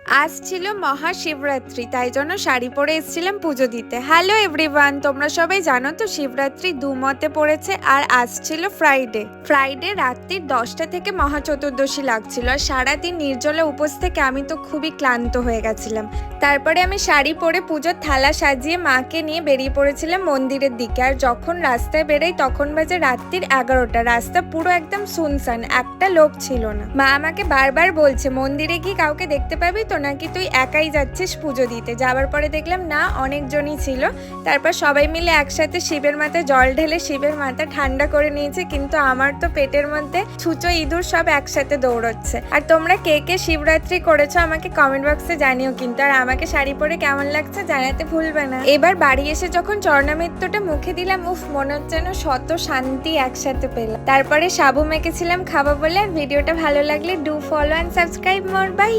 আজ ছিল মহাশিবরাত্রি, তাই জন্য শাড়ি পরে এসেছিলাম পুজো দিতে। হ্যালো এভরিওয়ান, তোমরা সবাই জানো তো শিবরাত্রি দুমতে পড়েছে আর আজ ছিল ফ্রাইডে রাত্রির 10টা থেকে মহা চতুর্দশী লাগছিল। আর সারাদিন নির্জলা উপোস থেকে আমি তো খুবই ক্লান্ত হয়ে গেছিলাম। তারপরে আমি শাড়ি পরে পুজোর থালা সাজিয়ে মাকে নিয়ে বেরিয়ে পড়েছিলাম মন্দিরের দিকে। আর যখন রাস্তায় বেরোই তখন বাজে রাত্রির 11টা। রাস্তা পুরো একদম সুনসান, একটা লোক ছিল না। মা আমাকে বারবার বলছে মন্দিরে গিয়ে কাউকে দেখতে পাবি তো, নাকি তুই একাই যাচ্ছিস পুজো দিতে। যাবার পরে দেখলাম না, অনেকজনই ছিল। তারপর সবাই মিলে একসাথে শিবের মাথায় জল ঢেলে শিবের মাথা ঠান্ডা করে নিয়েছে, কিন্তু আমার তো পেটের মধ্যে ছুঁচো ইঁদুর সব একসাথে দৌড়চ্ছে। আর তোমরা কে কে শিবরাত্রি করেছো আমাকে কমেন্ট বক্সে জানিও কিন্তু। আর আমাকে শাড়ি পরে কেমন লাগছে জানাতে ভুলবে না। এবার বাড়ি এসে যখন চরণামৃত্যুটা মুখে দিলাম, উফ, মনে হচ্ছে যেন শত শান্তি একসাথে পেলাম। তারপরে সাবু মেখেছিলাম খাবো বলে। আর ভিডিওটা ভালো লাগলে do follow and subscribe more. By.